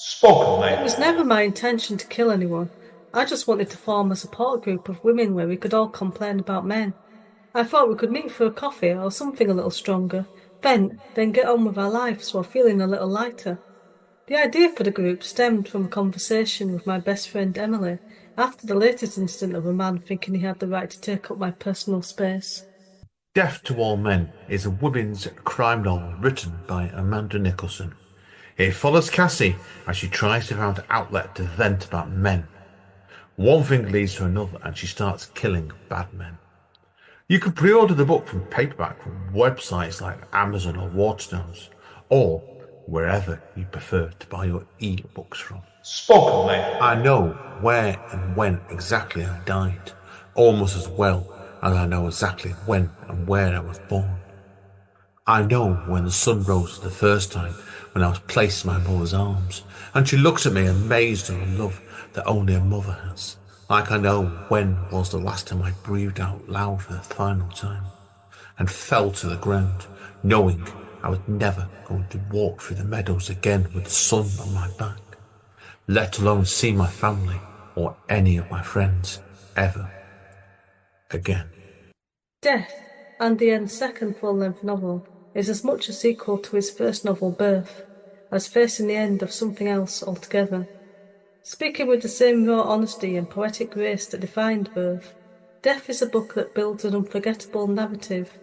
Spoken It was Labour. never my intention to kill anyone. I just wanted to form a support group of women where we could all complain about men. I thought we could meet for a coffee or something a little stronger, vent, then get on with our lives while feeling a little lighter. The idea for the group stemmed from a conversation with my best friend Emily after the latest incident of a man thinking he had the right to take up my personal space. Death to All Men is a women's crime novel written by Amanda Nicholson. It follows Cassie as she tries to find an outlet to vent about men. One thing leads to another and she starts killing bad men. You can pre-order the book from paperback from websites like Amazon or Waterstones, or wherever you prefer to buy your e-books from. Spoken Labour. I know where and when exactly I died, almost as well as I know exactly when and where I was born. I know when the sun rose for the first time when I was placed in my mother's arms, and she looked at me amazed at the love that only a mother has. Like I know when was the last time I breathed out loud for the final time, and fell to the ground, knowing I was never going to walk through the meadows again with the sun on my back, let alone see my family or any of my friends ever again. Death, Andy N's second full-length novel, is as much a sequel to his first novel, Birth, as facing the end of something else altogether. Speaking with the same raw honesty and poetic grace that defined Birth, Death is a book that builds an unforgettable narrative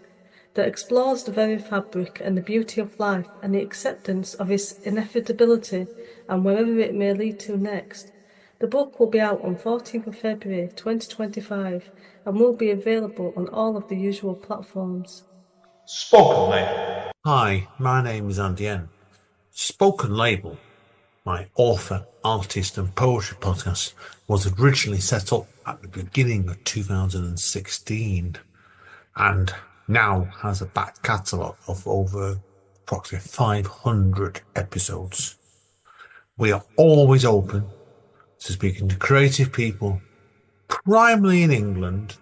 that explores the very fabric and the beauty of life and the acceptance of its inevitability and wherever it may lead to next. The book will be out on 14th of February 2025 and will be available on all of the usual platforms. Spoken Labour. Hi, my name is Andy N. Spoken Label, my author, artist, and poetry podcast, was originally set up at the beginning of 2016 and now has a back catalogue of over approximately 500 episodes. We are always open to speaking to creative people, primarily in England.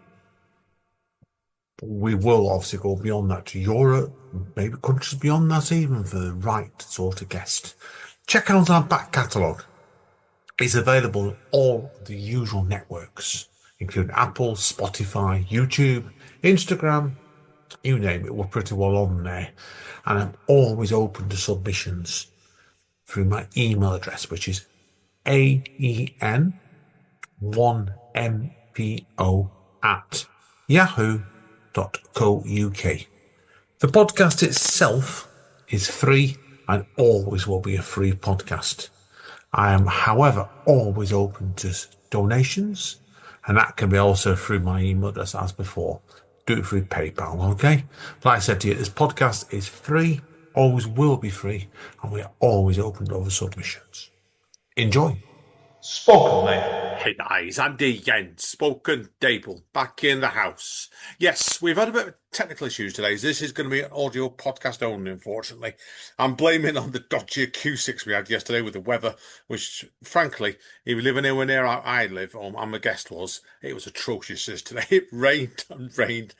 But we will obviously go beyond that to Europe, maybe countries beyond that even for the right sort of guest. Check out our back catalogue. It's available on all the usual networks, including Apple, Spotify, YouTube, Instagram, you name it, we're pretty well on there. And I'm always open to submissions through my email address, which is aen1mpo at yahoo.co.uk. The podcast itself is free and always will be a free podcast. I am, however, always open to donations, and that can be also through my email address as before. Do it through PayPal, okay? But like I said to you, this podcast is free, always will be free, and we are always open to other submissions. Enjoy. Spoken Labour. Hey guys, Andy again, Spoken Dable, back in the house. Yes, we've had a bit of technical issues today. This is going to be an audio podcast only, unfortunately. I'm blaming on the dodgy acoustics we had yesterday with the weather, which, frankly, if you live anywhere near how I live, or my guest was, it was atrocious today. It rained and rained,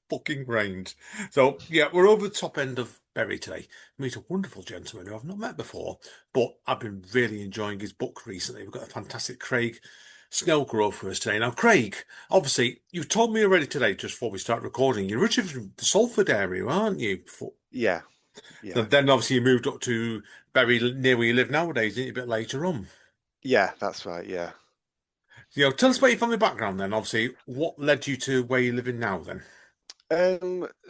fucking rained. So, yeah, we're over the top end of Bury today. Meet a wonderful gentleman who I've not met before, but I've been really enjoying his book recently. We've got a fantastic Craig Snelgrove for us today. Now, Craig, obviously, you told me already today, just before we start recording, you're originally from the Salford area, aren't you? Yeah, So yeah, then, obviously, you moved up to Bury, near where you live nowadays, didn't you, a bit later on? yeah, that's right. Yeah. Tell us about your family background then. Obviously, what led you to where you're living now then?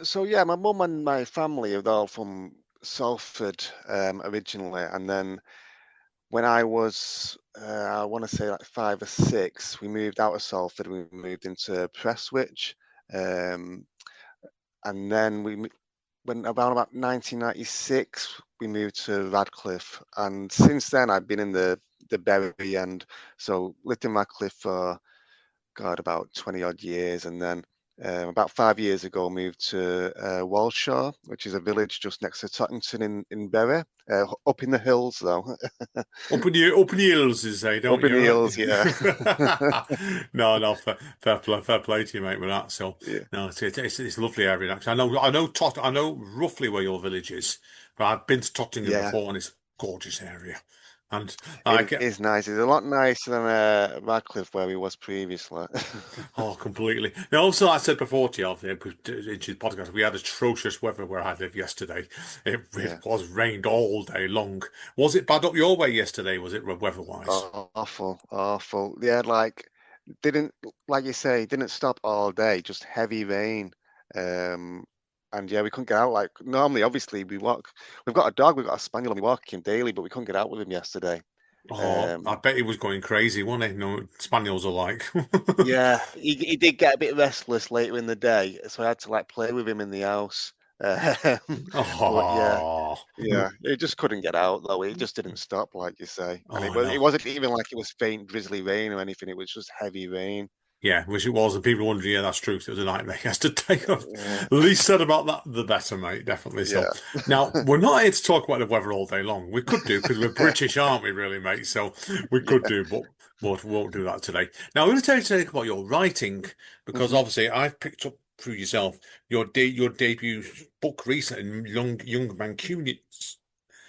So yeah, my mum and my family are all from Salford originally, and then when I was, I want to say like 5 or 6, we moved out of Salford. We moved into Prestwich, um, and then when around about 1996, we moved to Radcliffe, and since then I've been in the Bury end. So lived in Radcliffe for God, about 20 odd years. And then about 5 years ago, moved to Walshaw, which is a village just next to Tottington in Bury, up in the hills though. Up in the hills, you say, don't Up in the you? hills, yeah. Right? No, fair play to you, mate, with that. So, Yeah. no, it's a lovely area. Actually, I know roughly where your village is, but I've been to Tottingham Yeah. before, and it's gorgeous area. And I It get, is nice. It's a lot nicer than Radcliffe where he was previously. oh, completely. Now, also, I said before to you, in the podcast, we had atrocious weather where I live yesterday. It Yeah. was rained all day long. Was it bad up your way yesterday? Was it weather-wise? Awful, awful. Yeah, like didn't like you say, didn't stop all day, just heavy rain. Um and yeah, we couldn't get out. Like normally, obviously, we've got a dog, we've got a spaniel, and we walk him daily, but we couldn't get out with him yesterday. Oh, I Um bet he was going crazy, wasn't he? No, spaniels are like. yeah, he did get a bit restless later in the day, so I had to like play with him in the house. But yeah, Oh, yeah, it just couldn't get out though. It just didn't stop, like you say. And oh it no. wasn't even like it was faint drizzly rain or anything. It was just heavy rain. Yeah, which it was, and people wondering, yeah, that's true, 'cause it was a nightmare yesterday. Yeah, The least said about that, the better, mate, definitely. So, yeah. now, we're not here to talk about the weather all day long. We could do, because we're British, aren't we, really, mate? So, we could Yeah. do, but won't do that today. Now, I'm going to tell you today about your writing, because Hmm. obviously I've picked up through yourself your debut book recently, Young Mancunians.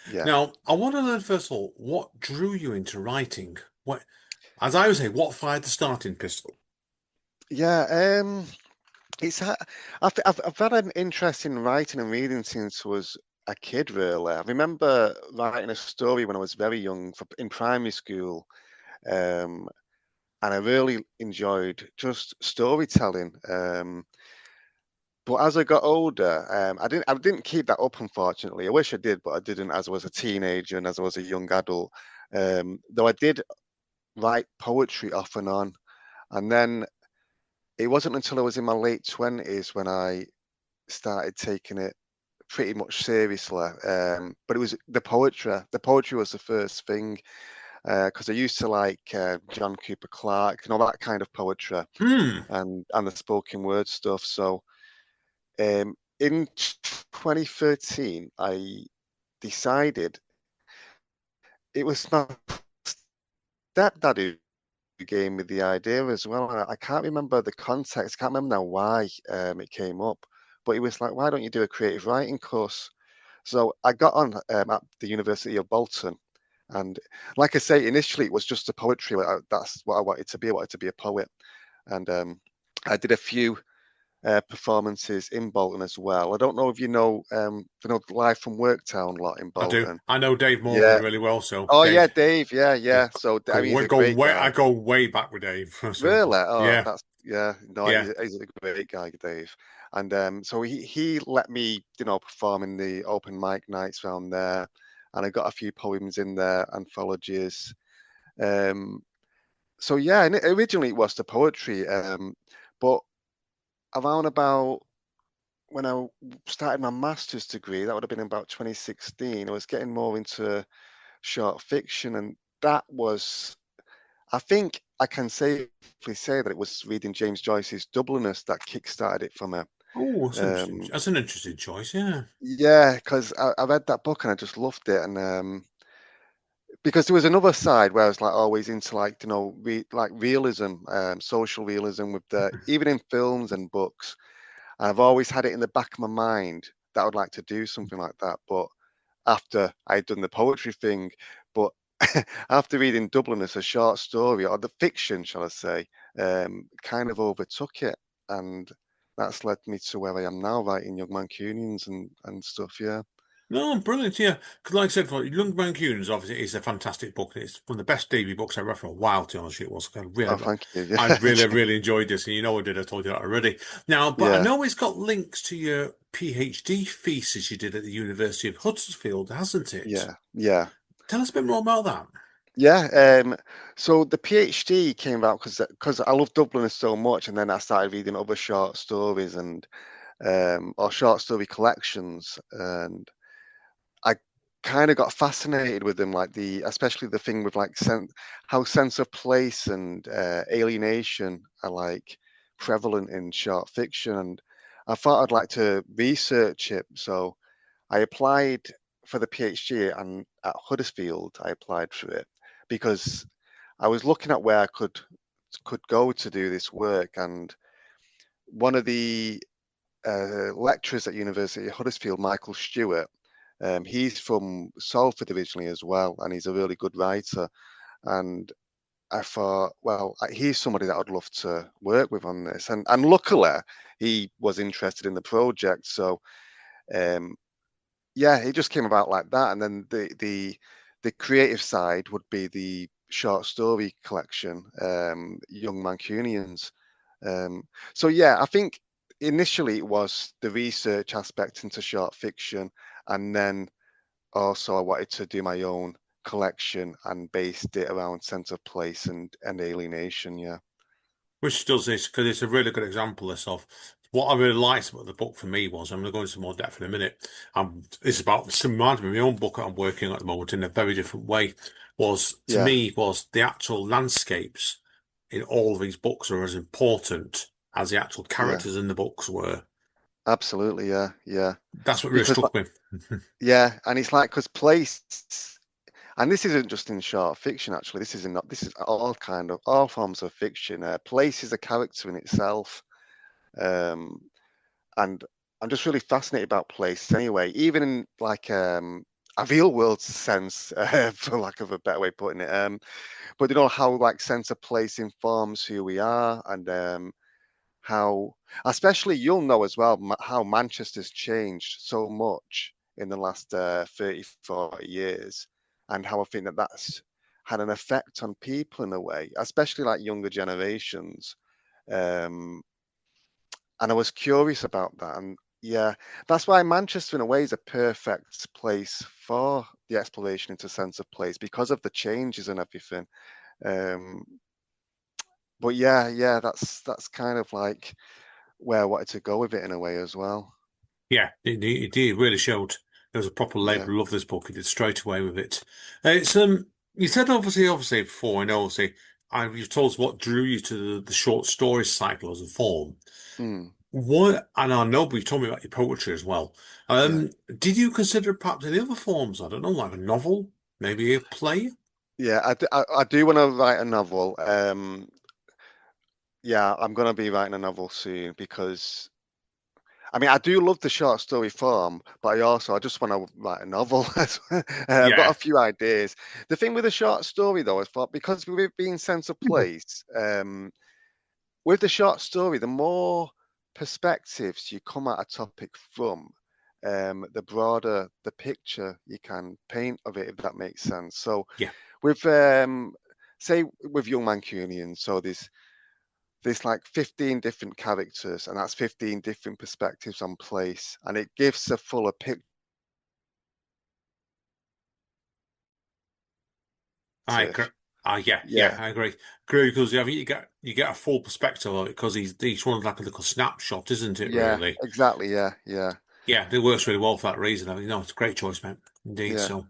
Yeah. Now, I want to learn, first of all, what drew you into writing? What, as I would say, what fired the starting pistol? Yeah. It's I've had an interest in writing and reading since I was a kid. Really, I remember writing a story when I was very young in primary school, um, and I really enjoyed just storytelling. But as I got older, I didn't keep that up, unfortunately. I wish I did, but I didn't as I was a teenager and as I was a young adult. Though I did write poetry off and on, and then it wasn't until I was in my late 20s when I started taking it pretty much seriously. But it was the poetry. The poetry was the first thing because I used to like John Cooper Clarke and all that kind of poetry Hmm, and the spoken word stuff. So in 2013, I decided it was my stepdad who gave me the idea as well. I can't remember the context. I can't remember now why it came up, but he was like, "Why don't you do a creative writing course?" So I got on at the University of Bolton, and like I say, initially it was just the poetry. That's what I wanted to be. I wanted to be a poet, and I did a few performances in Bolton as well. I don't know if you know Live from Worktown lot in I do. Bolton. I know Dave Morgan Yeah. really well, so Oh yeah, Dave, Dave. Yeah, yeah, yeah. So I mean, he's a great I guy. go way back with Dave. So Really? Oh, yeah, that's yeah. No, yeah. he's a great guy, Dave. And so he let me, perform in the open mic nights around there, and I got a few poems in there, anthologies. Um, so yeah, and originally it was the poetry, but around about when I started my master's degree, that would have been about 2016. I was getting more into short fiction, and that was I think I can safely say that it was reading James Joyce's Dubliners that kick-started it for me. Oh, Um, that's an interesting choice. Yeah. yeah, because I read that book and I just loved it, and because there was another side where I was like always into like like realism, social realism with the even in films and books. And I've always had it in the back of my mind that I would like to do something like that, but after I'd done the poetry thing, but after reading Dublin as a short story, or the fiction, shall I say, kind of overtook it, and that's led me to where I am now, writing Young Mancunians and stuff. Yeah, No, brilliant. Yeah, because like I said, for Young Mancunians, obviously, is a fantastic book. It's one of the best debut books I read for a while. To be honest, with you. It was oh, thank you. I Yeah, really, really enjoyed this, and you know I did. I told you that already. Now, but I yeah, know it's got links to your PhD thesis you did at the University of Huddersfield, hasn't it? yeah, yeah. Tell us a bit more about that. Yeah, so the PhD came about because I love Dublin so much, and then I started reading other short stories and or short story collections, and I kind of got fascinated with them, like especially the thing with like how sense of place and alienation are like prevalent in short fiction, and I thought I'd like to research it. So I applied for the PhD, and at Huddersfield I applied for it because I was looking at where I could go to do this work, and one of the lecturers at University of Huddersfield, Michael Stewart. He's from Salford originally as well, and he's a really good writer. And I thought, well, he's somebody that I'd love to work with on this. And luckily, he was interested in the project. So, yeah, it just came about like that. And then the creative side would be the short story collection, Young Mancunians. So yeah, I think initially it was the research aspect into short fiction, and then also I wanted to do my own collection and based it around sense of place and alienation. Yeah, Which does this because it's a really good example this of what I really liked about the book for me was I'm going to go into more depth in a minute. It's about some reminds me of my own book that I'm working on at the moment in a very different way. Was to yeah, me was the actual landscapes in all of these books are as important as the actual yeah, characters in the books were. absolutely. Yeah, yeah. That's what really Because struck me. yeah, and it's like because place, and this isn't just in short fiction. Actually, this is all kind of all forms of fiction. Place is a character in itself. Um, and I'm just really fascinated about place anyway, even in like a real world sense, for lack of a better way of putting it. But you know how like sense of place informs who we are, and how, especially you'll know as well, how Manchester's changed so much in the last 30, 40 years, and how I think that that's had an effect on people in a way, especially like younger generations. Um, and I was curious about that. And yeah, that's why Manchester, in a way, is a perfect place for the exploration into sense of place because of the changes and everything. Um, but yeah, yeah, that's kind of like where I wanted to go with it in a way as well. Yeah, it did. It really showed there was a proper Yeah. label of this book. He did straight away with it. It's you said obviously before, and obviously, you've told us what drew you to the short story cycle as a form. Mm, What, and I know, but you told me about your poetry as well. yeah. Did you consider perhaps any other forms? I don't know, like a novel, maybe a play? Yeah, I do want to write a novel. Yeah, I'm gonna be writing a novel soon because I mean, I do love the short story form, but I just want to write a novel. I've got Yeah, a few ideas. The thing with a short story, though, is thought because with it being sense of place, with the short story, the more perspectives you come at a topic from, the broader the picture you can paint of it, if that makes sense. So, yeah. with say with Young Mancunians, so there's like 15 different characters, and that's 15 different perspectives on place, and it gives a fuller picture. I agree. Yeah, Yeah, I agree because I think you get a full perspective of it because each one's like a little snapshot, isn't it? yeah, Really? exactly. Yeah, yeah, Yeah, it works really well for that reason. I mean, no, it's a great choice, man. Indeed. yeah. So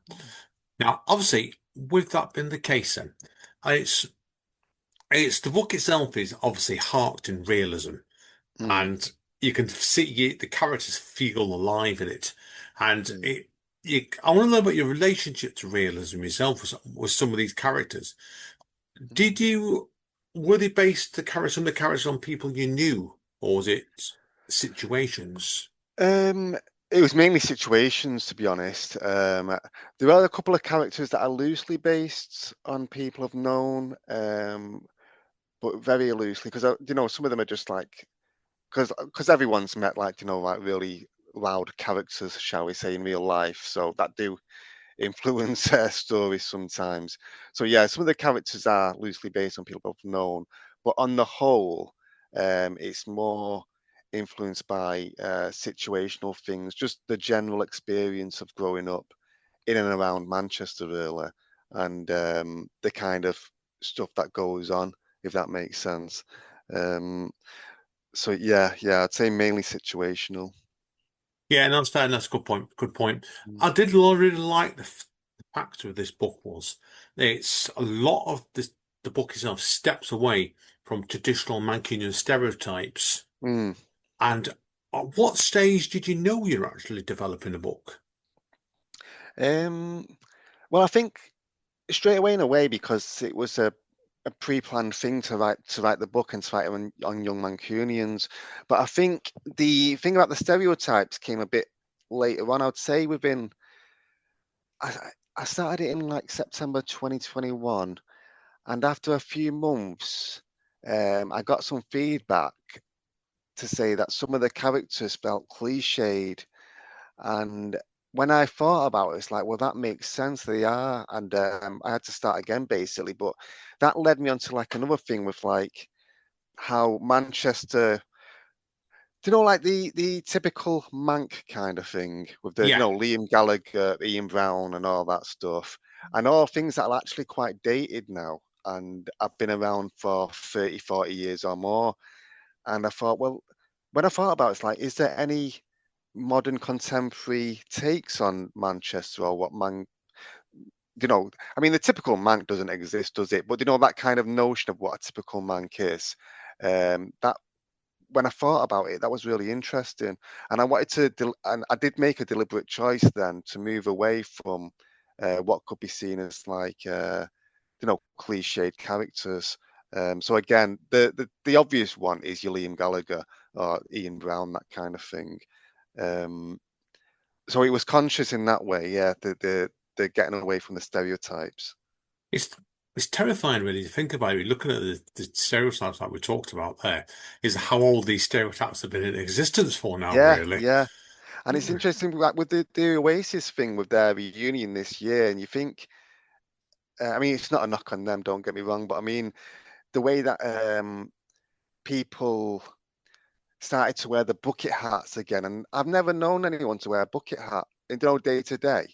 now, obviously, with that being the case, then it's the book itself is obviously harked in realism, Mm, and you can see the characters feel alive in it, and mm, it. I want to know about your relationship to realism yourself with some of these characters. Did mm. you were they based some of the characters on people you knew, or was it situations? Um, it was mainly situations, to be honest. There are a couple of characters that are loosely based on people I've known, but very loosely because you know some of them are just like because everyone's met like you know like really loud characters, shall we say, in real life. So that do influence stories sometimes. So yeah, some of the characters are loosely based on people I've known, but on the whole, it's more influenced by situational things, just the general experience of growing up in and around Manchester, really, and the kind of stuff that goes on, if that makes sense. Um, so yeah, yeah, I'd say mainly situational. Yeah, no, that's fair. That's a good point. Good point. Mm. I did really like the factor of this book was it's a lot of this. The book itself steps away from traditional Mancunian stereotypes. Mm. And at what stage did you know you're actually developing a book? Um, well, I think straight away in a way because it was a pre-planned thing to write the book and to write it on Young Mancunians. But I think the thing about the stereotypes came a bit later on. I would say within I started it in like September 2021, and after a few months, I got some feedback to say that some of the characters felt cliched. And when I thought about it, it's like, well, that makes sense. They are. And I had to start again, basically. But that led me on to like another thing with like how Manchester, do you know, like the typical Manc kind of thing with the, you Yeah. know, Liam Gallagher, Ian Brown, and all that stuff, and all things that are actually quite dated now. And I've been around for 30, 40 years or more. And I thought, well, when I thought about it, it's like, is there any modern contemporary takes on Manchester or what man, you know, I mean, the typical Manc doesn't exist, does it? But you know, that kind of notion of what a typical Manc is, that when I thought about it, that was really interesting. And I wanted to, and I did make a deliberate choice then to move away from what could be seen as like, you know, cliched characters. So again, the obvious one is your Liam Gallagher or Ian Brown, that kind of thing. Um, so it was conscious in that way, yeah. The getting away from the stereotypes. It's it's terrifying, really, to think about it. Looking at the stereotypes that we talked about there, is how old these stereotypes have been in existence for now, Yeah, really. yeah. And it's interesting, like with the Oasis thing with their reunion this year, and you think, I mean, it's not a knock on them, don't get me wrong, but I mean, the way that people started to wear the bucket hats again, and I've never known anyone to wear a bucket hat, you know, day to day.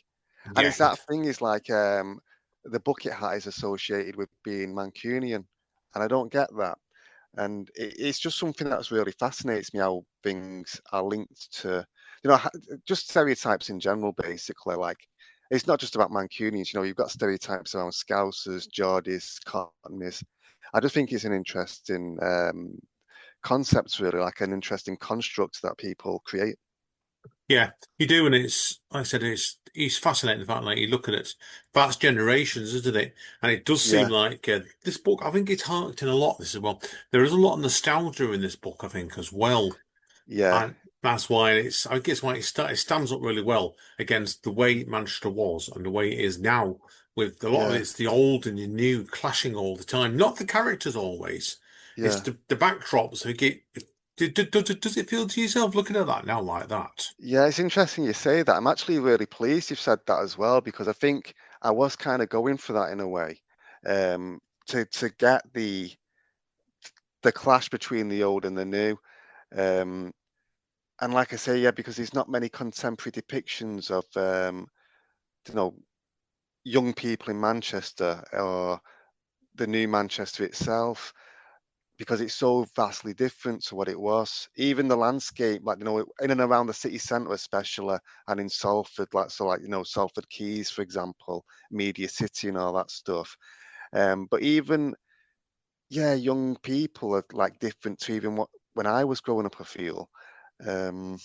And Yeah, it's that thing is like the bucket hat is associated with being Mancunian, and I don't get that. And it's just something that's really fascinates me how things are linked to, you know, just stereotypes in general, basically. Like, it's not just about Mancunians, you know, you've got stereotypes around Scousers, Geordies, Cockneys. I just think it's an interesting concept, really, like an interesting construct that people create. yeah, you do, and it's like I said, it's fascinating the fact like you look at it, past generations, isn't it? And it does seem Yeah, like this book. I think it's harked in a lot. This as well. There is a lot of nostalgia in this book, I think, as well. yeah, And that's why I guess why it stands up really well against the way Manchester was and the way it is now, with a lot of yeah, it's the old and the new clashing all the time. Not the characters always. It's yeah. the backdrops. Does it feel to yourself looking at that now like that? Yeah, it's interesting you say that. I'm actually really pleased you've said that as well, because I think I was kind of going for that in a way, to get the clash between the old and the new. Um, and like I say, yeah, because there's not many contemporary depictions of you know, young people in Manchester or the new Manchester itself, because it's so vastly different to what it was. Even the landscape, like, you know, in and around the city centre, especially, and in Salford, like, so, like, you know, Salford Quays, for example, Media City, and all that stuff. But even, yeah, young people are like different to even what when I was growing up, I feel. Um,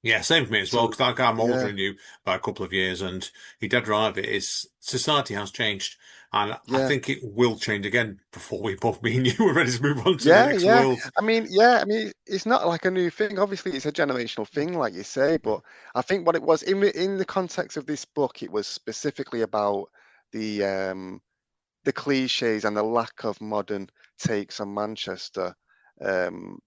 Yeah, same for me as well, so, because I'm older yeah, than you by a couple of years, and you're dead right. It is society has changed, and I yeah. think it will change again before we both me and you are ready to move on to the Yeah, next yeah. world. I mean, yeah, I mean, it's not like a new thing. Obviously, it's a generational thing, like you say. But I think what it was in the context of this book, it was specifically about the um the cliches and the lack of modern takes on Manchester. Um,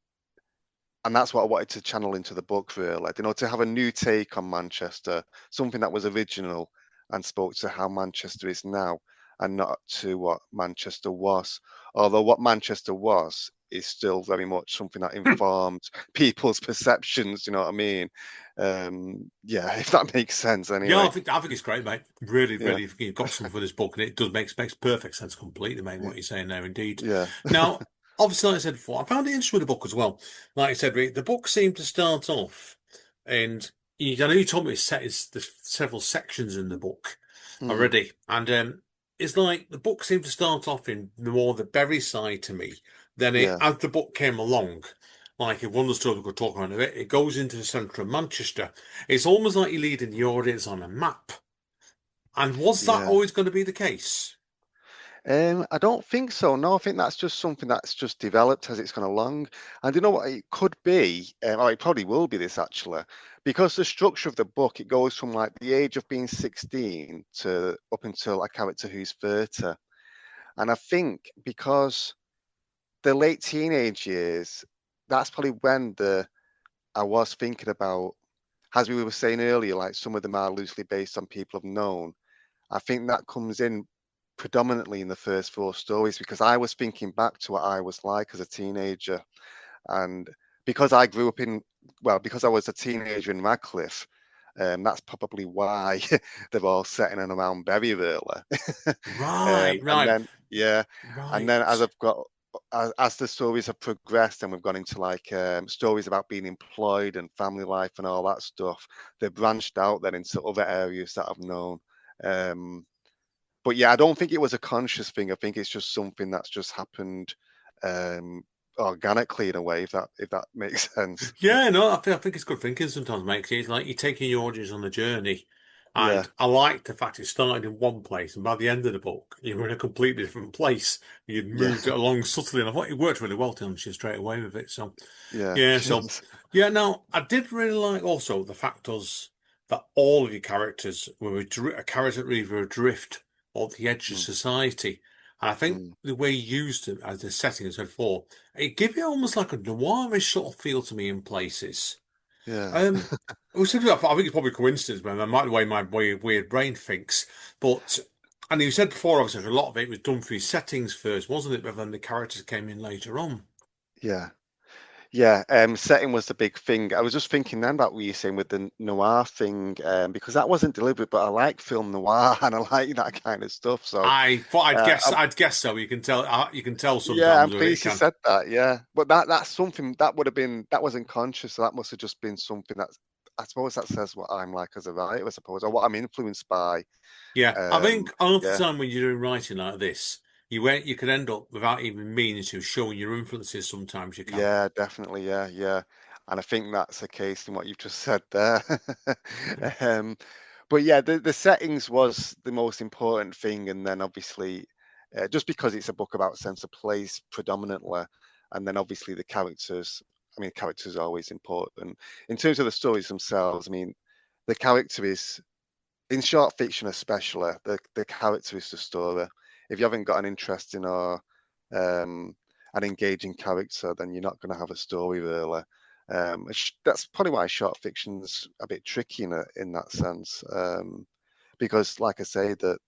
and that's what I wanted to channel into the book, really. You know, to have a new take on Manchester, something that was original and spoke to how Manchester is now, and not to what Manchester was. Although what Manchester was is still very much something that informs people's perceptions. You know what I mean? Yeah, if that makes sense. Yeah, Anyway, I think it's great, mate. Really, yeah, really, you've got something for this book, and it does makes perfect sense completely, mate. What you're saying there, indeed. yeah, Now, obviously, like I said before, I found it interesting with the book as well. Like I said, the book seemed to start off, and I know you told me there's several sections in the book mm, already, and it's like the book seemed to start off in more the Berry side to me. Then yeah, as the book came along, like if one of the stories we could talk about it goes into the centre of Manchester. It's almost like you're leading the audience on a map. And was that yeah. always going to be the case? I don't think so. No, I think that's just something that's just developed as it's gone along. And you know what? It could be, or it probably will be this actually, because the structure of the book, it goes from like the age of being 16 to up until a character who's 30. And I think because the late teenage years, that's probably when I was thinking about, as we were saying earlier, like some of them are loosely based on people I've known. I think that comes in predominantly in the first 4 stories, because I was thinking back to what I was like as a teenager. And because I grew up because I was a teenager in Radcliffe, that's probably why they're all set in and around Berry early. Right, And right, then, yeah, and then as right. I've got, as the stories have progressed and we've gone into like stories about being employed and family life and all that stuff, they've branched out then into other areas that I've known. But yeah, I don't think it was a conscious thing. I think it's just something that's just happened um, organically in a way, if that makes sense. Yeah, no, I think it's good thinking sometimes, mate. 'Cause it's like you're taking your audience on the journey. Yeah, And I like the fact it started in one place, and by the end of the book, you were in a completely different place. You'd yeah, moved it along subtly, and I thought it worked really well to you straight away with it. So, yeah. yeah, so, Cheers. yeah, now, I did really like also the fact was that all of your characters were a character either adrift or at the edge of Mm, society. And I think mm, the way you used it as a setting, as I said before, it gave it almost like a noirish sort of feel to me in places. yeah, Um, I think it's probably coincidence, man. That might be the way my weird brain thinks. But, and you said before, obviously, a lot of it was done through settings first, wasn't it? But then the characters came in later on. yeah, yeah. Setting was the big thing. I was just thinking then about what you were saying with the noir thing, because that wasn't deliberate, but I like film noir and I like that kind of stuff. So, I thought I'm, I'd guess so. You can tell yeah, I'm sometimes where it pleased you can. said that. Yeah, but that's something that would have been, that wasn't conscious. So that must have just been something that's, I suppose that says what I'm like as a writer, I suppose, or what I'm influenced by. Yeah, I Um, think a lot of the yeah, time when you're doing writing like this, you could end up without even meaning to showing your influences. Sometimes you can. yeah, definitely, yeah, yeah. And I think that's the case in what you've just said there. um, but yeah, the settings was the most important thing, and then obviously, just because it's a book about sense of place predominantly, and then obviously the characters. I mean, characters are always important in terms of the stories themselves. I mean, the character is, in short fiction especially, the character is the story. If you haven't got an interesting or um, an engaging character, then you're not going to have a story really. That's probably why short fiction's a bit tricky in that sense, because, like I say, that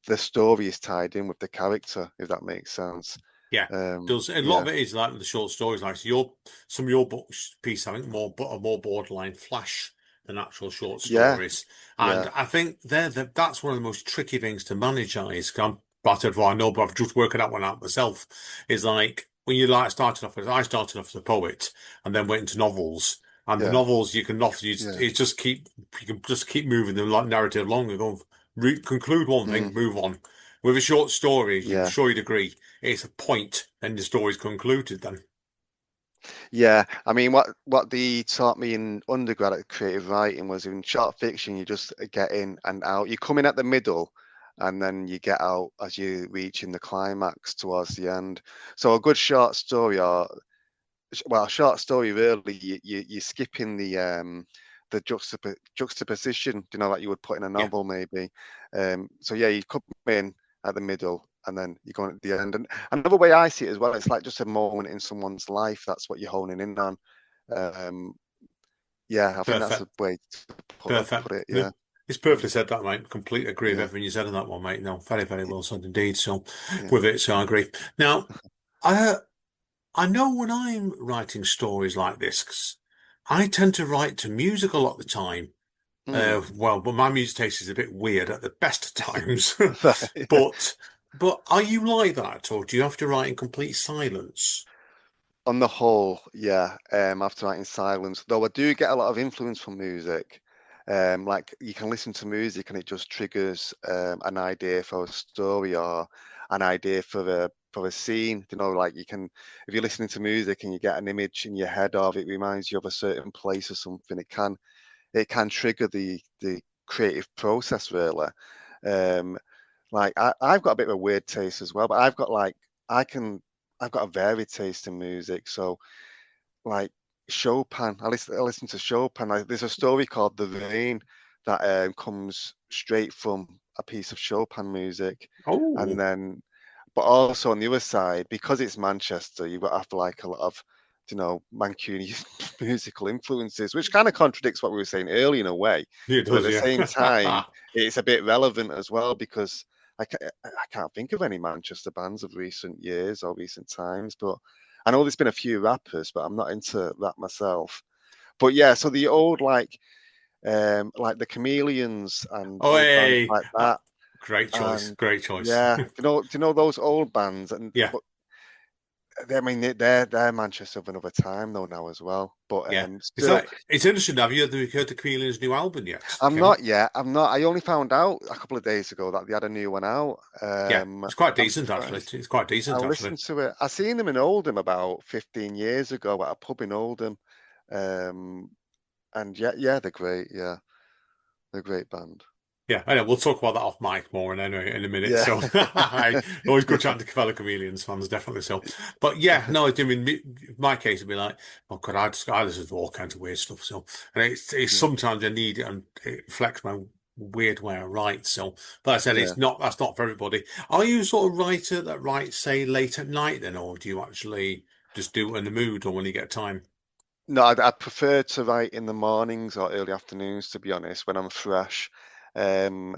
the story is tied in with the character, if that makes sense. Yeah, does a lot Yeah, of it is like the short stories, like so your some of your books piece, I think are more borderline flash than actual short yeah, stories, and yeah, I think that's one of the most tricky things to manage. Is I'm battered for I know, but I've just worked that one out myself. Is like when you like started off as I started off as a poet and then went into novels. And the yeah, novels you can offer yeah, it just keep you can just keep moving the narrative along and go conclude one thing, mm, move on. With a short story, I'm yeah. sure you'd agree it's a point, then the story's concluded then. Yeah, I mean, what they taught me in undergrad at creative writing was in short fiction, you just get in and out. You come in at the middle, and then you get out as you reach in the climax towards the end. So a good short story, or well, a short story really, you're skipping the juxtaposition, you know, like you would put in a Yeah, novel maybe. So yeah, you come in at the middle and then you're going at the end. And another way I see it as well, it's like just a moment in someone's life. That's what you're honing in on. Um, yeah, I think that's a perfect, way to perfect. put it. No, Yeah, it's mm, perfectly said that, mate. Completely agree with yeah, everything you said on that one, mate. No, very, very well said indeed. So, yeah. with it, so I agree. Now, I I know when I'm writing stories like this, 'cause I tend to write to music a lot of the time. Mm. Well, but my music taste is a bit weird at the best of times. Right. But are you like that, or do you have to write in complete silence? On the whole, yeah, after that in silence, though I do get a lot of influence from music. Like you can listen to music and it just triggers an idea for a story or an idea for a scene. You know, like you can, if you're listening to music and you get an image in your head of it reminds you of a certain place or something, it can trigger the creative process really. Um, like I've got a bit of a weird taste as well, but I can I've got a varied taste in music. So like Chopin. I listen to Chopin. There's a story called The Rain that comes straight from a piece of Chopin music, and Oh, then, but also on the other side, because it's Manchester, you've got to have like a lot of, Mancunian musical influences, which kind of contradicts what we were saying earlier in a way. it But at does, the yeah. same time, it's a bit relevant as well because I can't think of any Manchester bands of recent years or recent times, but I know there's been a few rappers, but I'm not into rap myself. But yeah, so the old like the Chameleons and Oh, old bands hey, like that, great choice, and great choice. yeah, do you know those old bands? And Yeah, but I mean they're Manchester of another time though now as well. But yeah. still, It's interesting. Have you heard the Chameleons' new album yet? I'm Came out? not yet. I'm not. I only found out a couple of days ago that they had a new one out. Yeah, it's quite I'm decent actually. surprised. It's quite I decent actually. listened to it. I seen them in Oldham about 15 years ago at a pub in Oldham. Um, and yeah, they're great. Yeah, they're a great band. Yeah, I know. We'll talk about that off mic more in a minute. Yeah. So, always good chatting to fellow Chameleons fans, definitely so. But yeah, no, I mean, my case would be like, oh God, I listen to all kinds of weird stuff. So, and it's Yeah. sometimes I need it and it reflects my weird way I write. So, but I said Yeah. that's not for everybody. Are you sort of writer that writes, say, late at night then, or do you actually just do it in the mood or when you get time? No, I'd prefer to write in the mornings or early afternoons, to be honest, when I'm fresh. Um,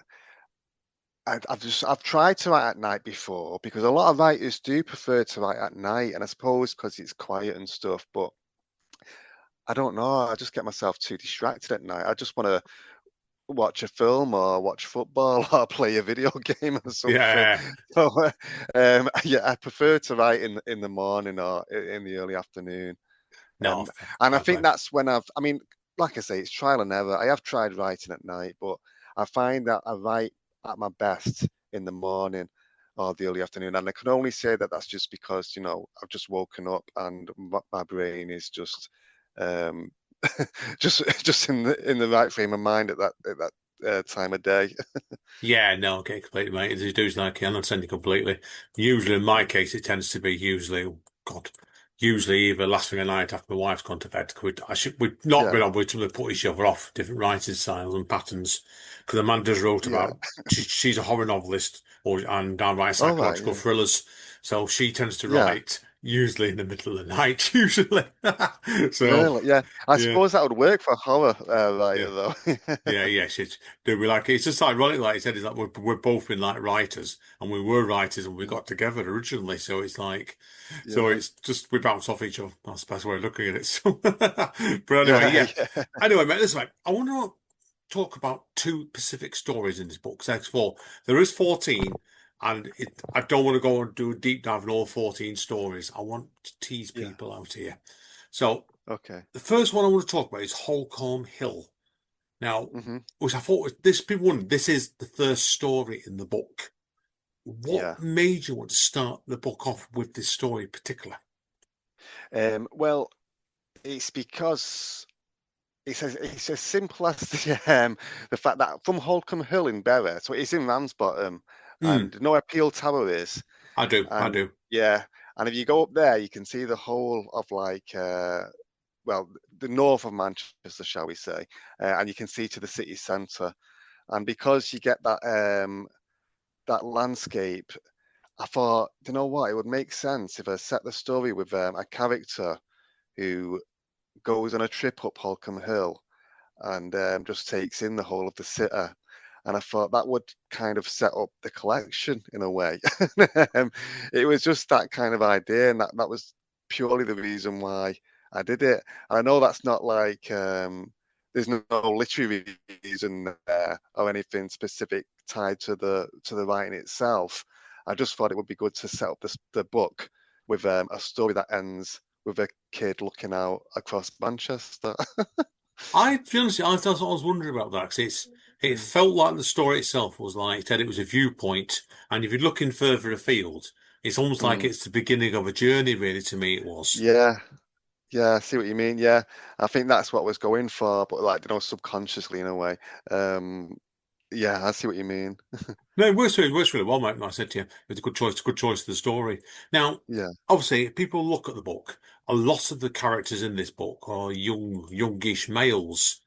I've tried to write at night before because a lot of writers do prefer to write at night, and I suppose because it's quiet and stuff. But I don't know. I just get myself too distracted at night. I just want to watch a film or watch football or play a video game or something. Yeah, So, yeah, I prefer to write in the morning or in the early afternoon. no, Um, and I fair think play. that's when I mean, like I say, it's trial and error. I have tried writing at night, but I find that I write at my best in the morning or the early afternoon. And I can only say that that's just because, I've just woken up and my brain is just, um, just in the right frame of mind at that time of day. Yeah, no, okay, completely, mate. As you do, like, I understand you completely. Usually, in my case, it tends to be God, usually either last thing at night after my wife's gone to bed. We've not Yeah, been on with to put each other off different writing styles and patterns. Because Amanda's wrote yeah. about, she's a horror novelist and I write All right, psychological yeah, thrillers. So she tends to yeah. write usually in the middle of the night, usually. So, Really, yeah. I yeah, suppose that would work for a horror yeah. writer, though. Yeah, yes, it's do we like it's just ironic, like I said, is that we're both been like writers and we were writers and we got together originally. So it's like so Yeah, it's just we bounce off each other. That's the best way of looking at it. So but anyway, yeah, yeah. yeah, Anyway, mate, listen, mate, I want to talk about two specific stories in this book. So there's four. There is 14, and I don't want to go and do a deep dive on all 14 stories. I want to tease yeah. people out here. So Okay. the first one I want to talk about is Holcombe Hill. Now, Hmm. which I thought was this people wonder, this is the first story in the book. What Yeah. made you want to start the book off with this story in particular? Well, it's because it's as simple as the fact that from Holcombe Hill in Bury, so it's in Ramsbottom, Hmm, and you know where Peel Tower is, I and do. yeah, and if you go up there, you can see the whole of well, the north of Manchester, shall we say, and you can see to the city centre, and because you get that landscape, I thought, you know what, it would make sense if I set the story with a character who goes on a trip up Holcombe Hill and just takes in the whole of the city. And I thought that would kind of set up the collection in a way. It was just that kind of idea, and that was purely the reason why I did it. And I know that's not like there's no literary reason there or anything specific tied to the writing itself. I just thought it would be good to set up the book with a story that ends with a kid looking out across Manchester. To be honest, that's what I was wondering about that because it Yeah. felt like the story itself was like it said it was a viewpoint, and if you're looking further afield, it's almost like Mm. it's the beginning of a journey. Really, to me, it was. Yeah, yeah, I see what you mean. Yeah, I think that's what I was going for, but like, subconsciously in a way. Um, Yeah, I see what you mean. No, it works really well, mate. And I said to you, it's a good choice for the story. Now, Yeah, obviously, if people look at the book, a lot of the characters in this book are youngish males,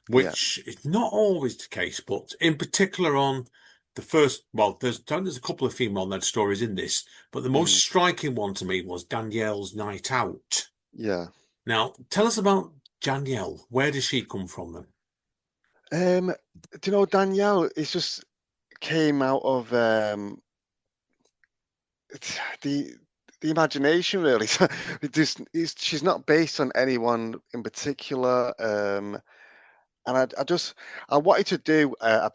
yeah. which is not always the case, but in particular on the first, well, there's a couple of female-led stories in this, but the most Mm, striking one to me was Danielle's night out. yeah. Now, tell us about Danielle. Where does she come from then? Do you know Danielle? It's just came out of the the imagination, really. So she's not based on anyone in particular. And I wanted to do a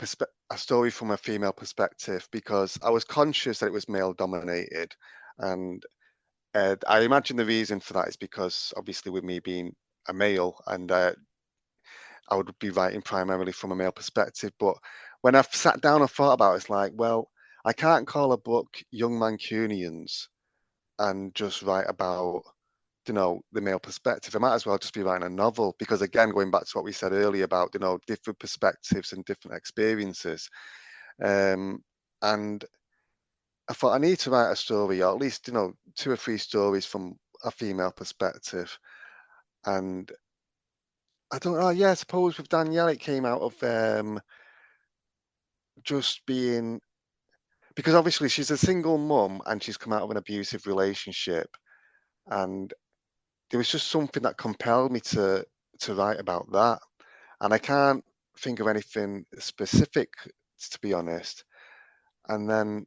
story from a female perspective because I was conscious that it was male dominated, and I imagine the reason for that is because obviously with me being a male, and I would be writing primarily from a male perspective. But when I've sat down and thought about it, it's like, well, I can't call a book Young Mancunians and just write about, the male perspective. I might as well just be writing a novel because, again, going back to what we said earlier about, different perspectives and different experiences. Um, and I thought I need to write a story, or at least, two or three stories from a female perspective. And I don't know, yeah, I suppose with Danielle, it came out of just being, because obviously she's a single mum and she's come out of an abusive relationship. And there was just something that compelled me to write about that. And I can't think of anything specific, to be honest. And then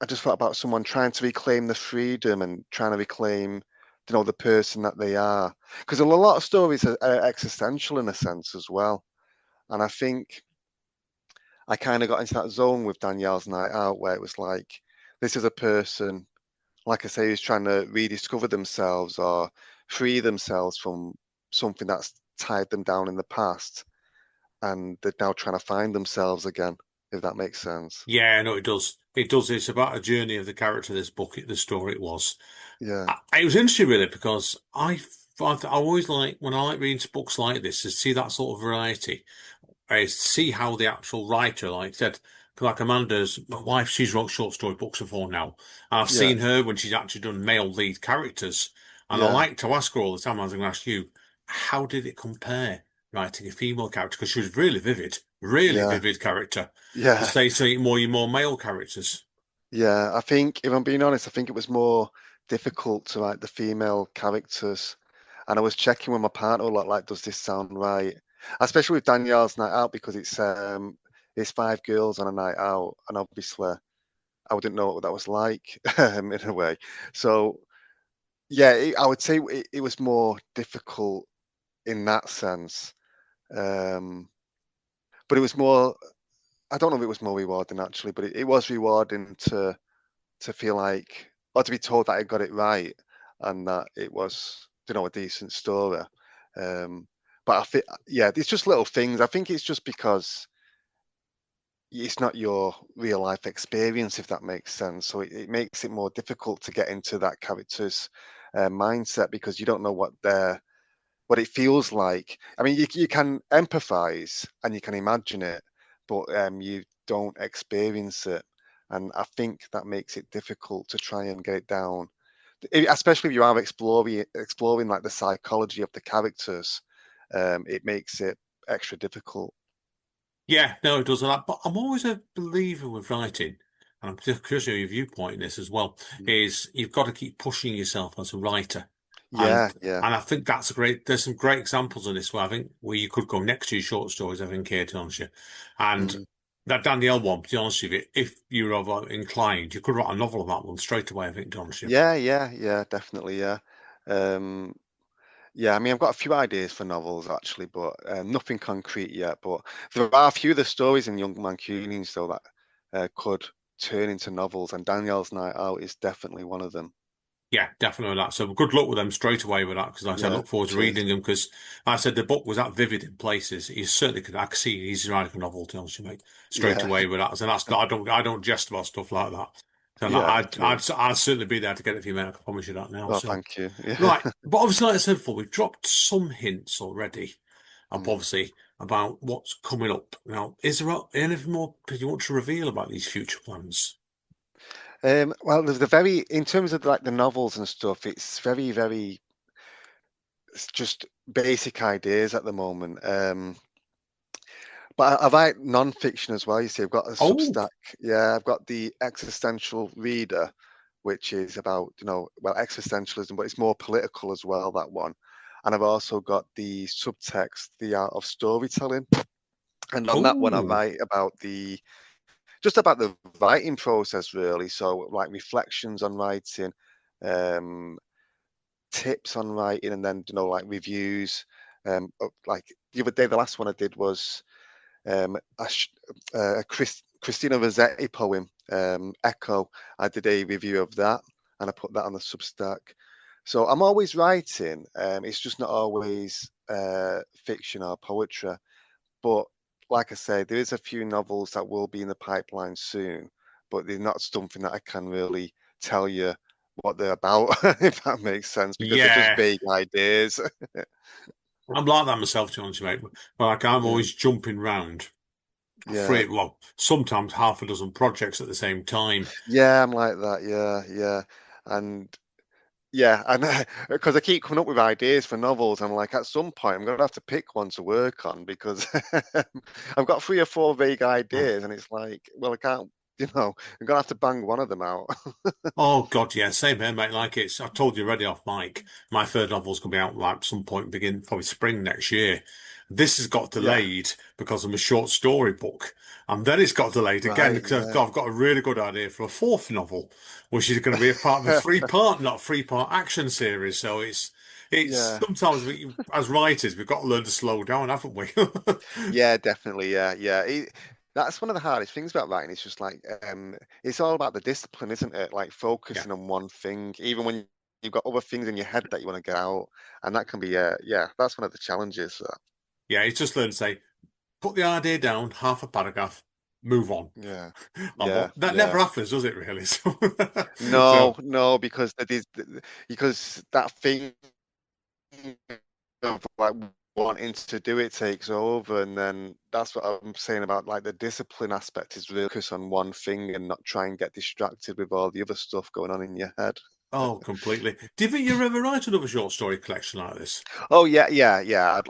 I just thought about someone trying to reclaim the freedom and trying to reclaim, the person that they are. Because a lot of stories are existential in a sense as well. And I think I kind of got into that zone with Danielle's Night Out where it was like, this is a person, like I say, who's trying to rediscover themselves or free themselves from something that's tied them down in the past. And they're now trying to find themselves again, if that makes sense. Yeah, no, it does. It does. It's about a journey of the character of this book, the story it was. Yeah, It was interesting, really, because I always like, when I like reading books like this, to see that sort of variety, is to see how the actual writer, like I said, like Amanda's my wife, she's wrote short story books before now. And I've yeah, seen her when she's actually done male lead characters. And I yeah, like to ask her all the time, I was going to ask you, how did it compare writing a female character? Because she was really yeah, vivid character, to yeah, say to your more male characters. yeah. I think, if I'm being honest, I think it was more difficult to write the female characters. And I was checking with my partner a lot, like, does this sound right? Especially with Danielle's Night Out, because it's five girls on a night out, and obviously I wouldn't know what that was like in a way. So yeah, I would say it was more difficult in that sense. Um, but it was more, I don't know if it was more rewarding actually, but it was rewarding to feel like, or to be told that I got it right and that it was, a decent story. Um, but yeah, it's just little things. I think it's just because it's not your real life experience, if that makes sense. So it makes it more difficult to get into that character's mindset because you don't know what it feels like. I mean, you can empathize and you can imagine it, but you don't experience it. And I think that makes it difficult to try and get it down, especially if you are exploring like the psychology of the characters. It makes it extra difficult. Yeah, no, it does a lot. But I'm always a believer with writing, and I'm just curious of your viewpoint in this as well, Mm. is you've got to keep pushing yourself as a writer. Yeah, And yeah, and I think there's some great examples of this where I think where you could go next to your short stories, I think, here, to be honest with you. And mhm. that Danielle one, to be honest with you, if you're ever inclined, you could write a novel of that one straight away, I think, to be honest with you. Yeah, yeah, yeah, definitely, yeah. Um, Yeah, I mean, I've got a few ideas for novels actually, but nothing concrete yet. But there are a few of the stories in Young Mancunians though that could turn into novels, and Danielle's Night Out is definitely one of them. Yeah, definitely that. So good luck with them straight away with that, because like I said, I Yeah, look forward to cheers. reading them because like I said the book was that vivid in places. You certainly could, I could see he's writing a novel, to be honest with you, mate, straight Yeah, away with that. And that's not, I don't jest about stuff like that. So like, yeah, cheers. I'd certainly be there to get it for you, mate. I can promise you that now. Oh, So thank you. Yeah, right, but obviously, like I said before, we've dropped some hints already. and obviously about what's coming up. Now, is there anything more you want to reveal about these future plans? Well, there's the very in terms of like the novels and stuff. It's very, very. It's just basic ideas at the moment. But I write non-fiction as well. You see, I've got a Oh, Substack. Yeah, I've got the Existential Reader, which is about, well, existentialism, but it's more political as well, that one. And I've also got the Subtext, the art of storytelling. And on that one, I oh, write about just about the writing process, really. So, like reflections on writing, um, tips on writing, and then, like reviews. Like the other day, the last one I did was a, Christina Rossetti poem, Echo. I did a review of that and I put that on the Substack. So I'm always writing. It's just not always fiction or poetry. But like I say, there is a few novels that will be in the pipeline soon, but they're not something that I can really tell you what they're about, if that makes sense, because they're just yeah. vague ideas. I'm like that myself, to be honest, mate. Like I'm Yeah, always jumping round yeah, sometimes half a dozen projects at the same time. yeah. I'm like that. Yeah, yeah. And yeah, and because I keep coming up with ideas for novels, I'm like, at some point, I'm going to have to pick one to work on because I've got 3 or 4 vague ideas, and it's like, well, I can't, I'm going to have to bang one of them out. Oh God, yeah, same here, mate. Like I told you already off mic. My third novel's gonna be out like some point, begin probably spring next year. This has got Yeah, delayed because of a short story book, and then it's got delayed again right. because Yeah, I've got a really good idea for a fourth novel, which is going to be a part of a not 3-part action series. So it's yeah, sometimes as writers we've got to learn to slow down, haven't we? yeah, definitely. Yeah, yeah. That's one of the hardest things about writing. It's just like, it's all about the discipline, isn't it? Like Yeah, focusing on one thing, even when you've got other things in your head that you want to get out, and that can be, yeah, that's one of the challenges. yeah. It's just learn to say, put the idea down, half a paragraph, move on. Yeah, But yeah, that yeah. never happens, does it really? So, No, so no, because because that thing of like wanting to do it takes over, and then that's what I'm saying about like the discipline aspect is really focus on one thing and not try and get distracted with all the other stuff going on in your head. oh, completely. Do you think you'll ever write another short story collection like this? Oh yeah, yeah, yeah.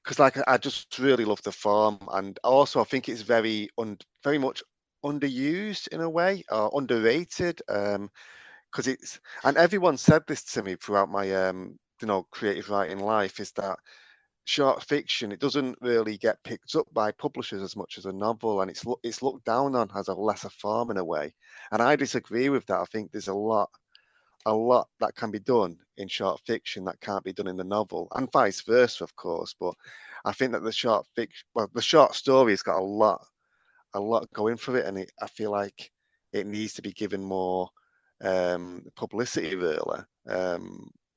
Because like I just really love the form, and also I think it's very much underused in a way, or underrated. Because it's and everyone said this to me throughout my creative writing life is that short fiction it doesn't really get picked up by publishers as much as a novel, and it's looked down on as a lesser form in a way, and I disagree with that. I think there's a lot that can be done in short fiction that can't be done in the novel, and vice versa, of course. But I think that the short story's got a lot going for it, and I feel like it needs to be given more publicity, really.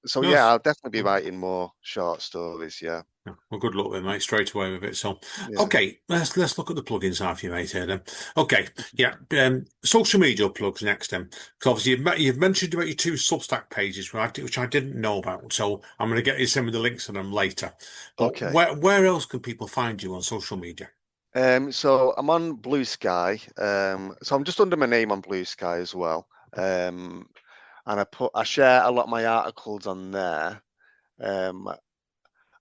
So No, yeah, I'll definitely be writing more short stories. Yeah, well, good luck then, mate. Straight away with it. So, yeah. okay, let's look at the plugins side for you, mate. Here then. Okay, yeah. Social media plugs next then. Because obviously you've mentioned about your 2 Substack pages, which I didn't know about. So I'm going to get you to send me the links to them later. But Okay. where else can people find you on social media? So I'm on Blue Sky. So I'm just under my name on Blue Sky as well. And I share a lot of my articles on there. Um,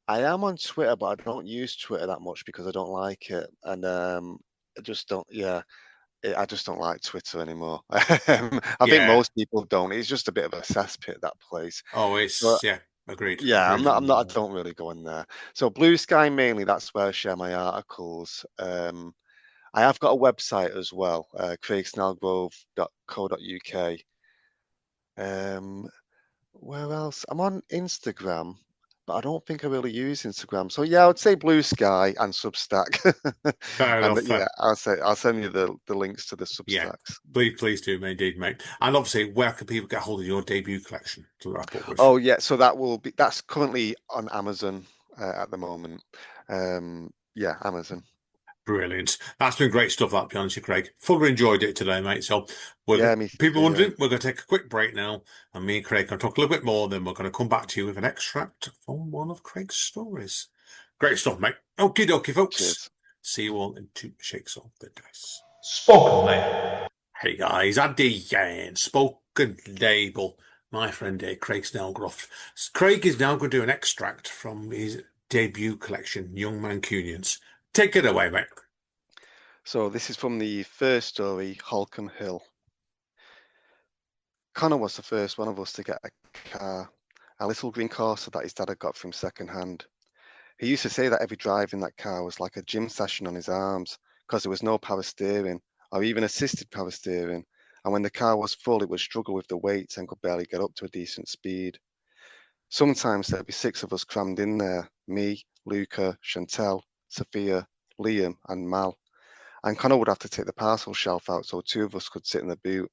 I am on Twitter, but I don't use Twitter that much because I don't like it, and I just don't. Yeah, I just don't like Twitter anymore. I think Yeah. most people don't. It's just a bit of a cesspit, that place. Oh, So yeah. Agreed. yeah, I'm Agreed. not. I'm not. I don't really go in there. So Blue Sky mainly. That's where I share my articles. I have got a website as well, craigsnelgrove.co.uk. Um, where else? I'm on Instagram, but I don't think I really use Instagram. So yeah, I would say Blue Sky and Substack. Fair And enough. yeah, I'll send you the links to the Yeah, Substacks. please do, indeed, mate. And obviously, where can people get hold of your debut collection to wrap up with? Oh yeah, so that's currently on Amazon at the moment. Yeah, Amazon. Brilliant. That's been great stuff, that, to be honest with you, Craig. Fully enjoyed it today, mate. So, Yeah, me people too. Yeah. wondering, we're going to take a quick break now, and me and Craig can talk a little bit more, then we're going to come back to you with an extract from one of Craig's stories. Great stuff, mate. Okie dokie, folks. Cheers. See you all in two shakes of the dice. Spoken, mate. Hey guys, Andy again. Spoken label. My friend here, Craig Snelgrove. Craig is now going to do an extract from his debut collection, Young Mancunians. Take it away, mate. So this is from the first story, Holcombe Hill. Connor was the first one of us to get a car, a little green Corsa that his dad had got from second hand. He used to say that every drive in that car was like a gym session on his arms, because there was no power steering, or even assisted power steering, and when the car was full it would struggle with the weight and could barely get up to a decent speed. Sometimes there'd be 6 of us crammed in there, me, Luca, Chantel, Sophia, Liam and Mal, and Connor would have to take the parcel shelf out so 2 of us could sit in the boot.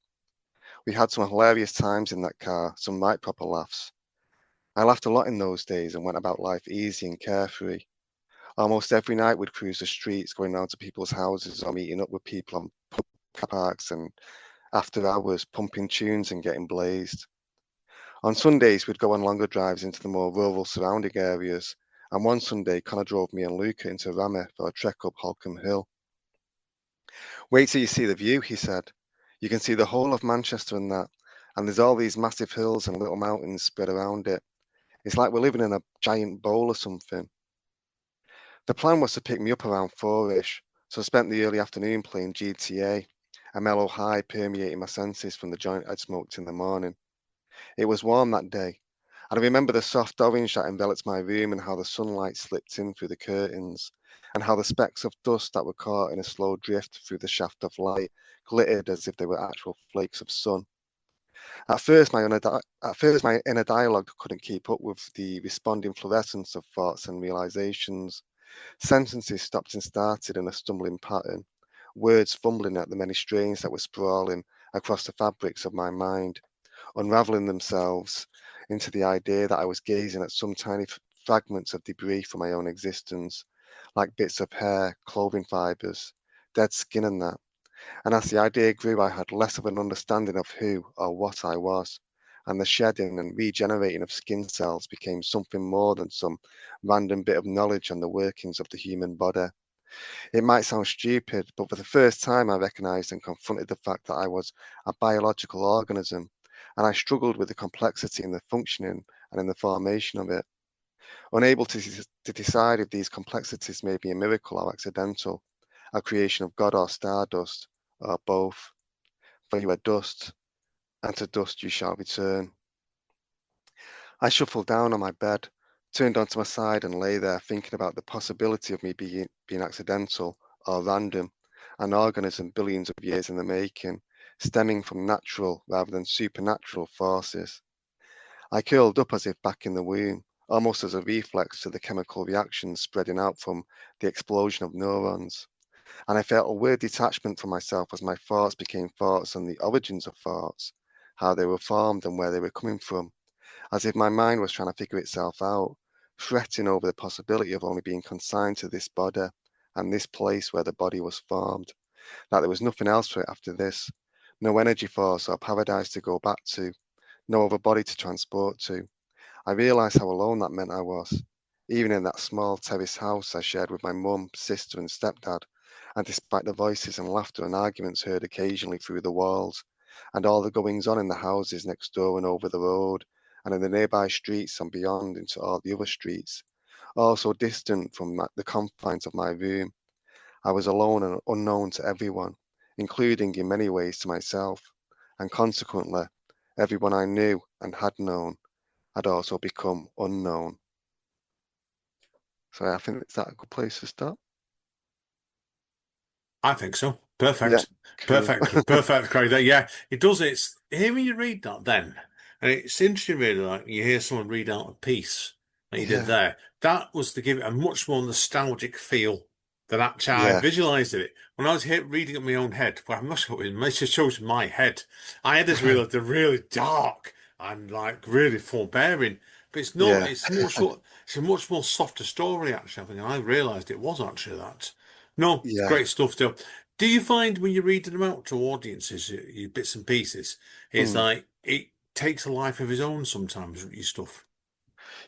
We had some hilarious times in that car, some right proper laughs. I laughed a lot in those days and went about life easy and carefree. Almost every night we'd cruise the streets, going round to people's houses or meeting up with people on pub car parks, and after hours pumping tunes and getting blazed. On Sundays we'd go on longer drives into the more rural surrounding areas, and one Sunday Connor drove me and Luca into Rameh for a trek up Holcombe Hill. Wait till you see the view, he said. You can see the whole of Manchester and that, and there's all these massive hills and little mountains spread around it. It's like we're living in a giant bowl or something. The plan was to pick me up around 4-ish, so I spent the early afternoon playing GTA, a mellow high permeating my senses from the joint I'd smoked in the morning. It was warm that day, and I remember the soft orange that enveloped my room and how the sunlight slipped in through the curtains, and how the specks of dust that were caught in a slow drift through the shaft of light glittered as if they were actual flakes of sun. At first, my inner dialogue couldn't keep up with the responding fluorescence of thoughts and realizations. Sentences stopped and started in a stumbling pattern, words fumbling at the many strains that were sprawling across the fabrics of my mind, unraveling themselves into the idea that I was gazing at some tiny fragments of debris from my own existence, like bits of hair, clothing fibres, dead skin and that. And as the idea grew, I had less of an understanding of who or what I was, and the shedding and regenerating of skin cells became something more than some random bit of knowledge on the workings of the human body. It might sound stupid, but for the first time I recognized and confronted the fact that I was a biological organism, and I struggled with the complexity in the functioning and in the formation of it. Unable to decide if these complexities may be a miracle or accidental, a creation of God or stardust, or both. For you are dust, and to dust you shall return. I shuffled down on my bed, turned onto my side and lay there thinking about the possibility of me being accidental or random, an organism billions of years in the making, stemming from natural rather than supernatural forces. I curled up as if back in the womb, almost as a reflex to the chemical reactions spreading out from the explosion of neurons. And I felt a weird detachment from myself as my thoughts became thoughts on the origins of thoughts, how they were formed and where they were coming from, as if my mind was trying to figure itself out, fretting over the possibility of only being consigned to this body and this place where the body was formed, that there was nothing else for it after this, no energy force or paradise to go back to, no other body to transport to. I realised how alone that meant I was, even in that small terrace house I shared with my mum, sister and stepdad, and despite the voices and laughter and arguments heard occasionally through the walls, and all the goings on in the houses next door and over the road, and in the nearby streets and beyond into all the other streets, all so distant from the confines of my room, I was alone and unknown to everyone, including in many ways to myself, and consequently, everyone I knew and had known had also become unknown. So I think it's that a good place to start. I think so. Yeah, Perfect. cool. Perfect. Perfect, Craig. Yeah, it does. It's hearing you read that then. And it's interesting, really, like you hear someone read out a piece that you did Yeah, there. That was to give it a much more nostalgic feel than actually I yeah, visualized it. When I was here reading it in my own head, well, I must have it just shows my head. I had this right. real, the really dark and like really forbearing. But it's not, Yeah, it's a much more softer story, actually, I think. And I realized it was actually that. No, it's yeah. great stuff still. Do you find when you're reading them out to audiences, you bits and pieces, it's Mm. like it takes a life of its own sometimes, your stuff?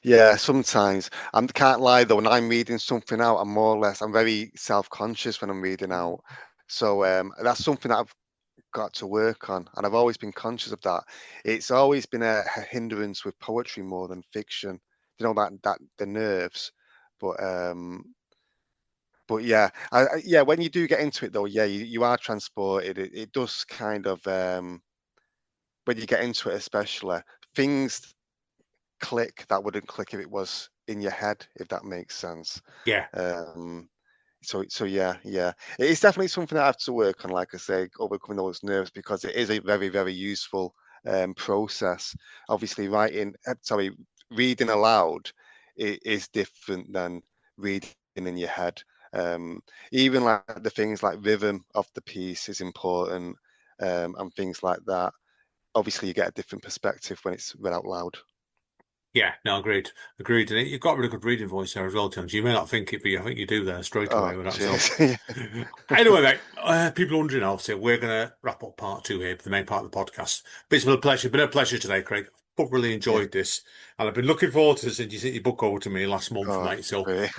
Yeah, sometimes. I can't lie though, when I'm reading something out, I'm very self-conscious when I'm reading out. So that's something that I've got to work on, and I've always been conscious of that. It's always been a hindrance with poetry more than fiction. You know, that the nerves. But yeah, yeah, when you do get into it though, yeah, you are transported. It does kind of when you get into it, especially things click that wouldn't click if it was in your head, if that makes sense. Yeah. Um, so yeah, it's definitely something that I have to work on. Like I say, overcoming those nerves, because it is a very, very useful process. Obviously, reading aloud is different than reading in your head. Um, Even like the things like rhythm of the piece is important, and things like that. Obviously, you get a different perspective when it's read out loud. Yeah, no, agreed. Agreed. And you've got a really good reading voice there as well, James. You may not think it, but I think you do there straight Oh, away with that. So, cheers. anyway, mate, people wondering, obviously, we're going to wrap up part two here, the main part of the podcast. But it's been a pleasure. Been a pleasure today, Craig. I've really Yeah. enjoyed this. And I've been looking forward to since you sent your book over to me last month, Oh, mate. So, great.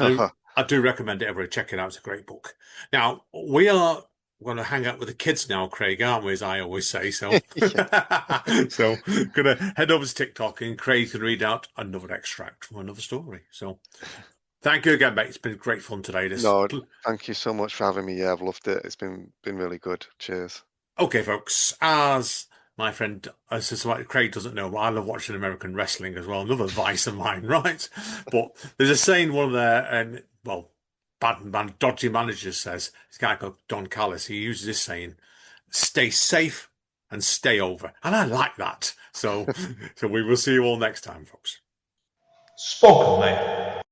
I do recommend it, everybody. Check it out. It's a great book. Now, we are going to hang out with the kids now, Craig, aren't we? As I always say. So, Yeah. so going to head over to TikTok and Craig can read out another extract from another story. So, thank you again, mate. It's been great fun today. No, thank you so much for having me. Yeah, I've loved it. It's been really good. Cheers. Okay, folks. As my friend, as somebody Craig doesn't know, but I love watching American wrestling as well. Another vice of mine, right? But there's a saying one of their, dodgy managers says. This guy called Don Callis. He uses this saying, "Stay safe and stay over," and I like that. So, so we will see you all next time, folks. Spoken, mate.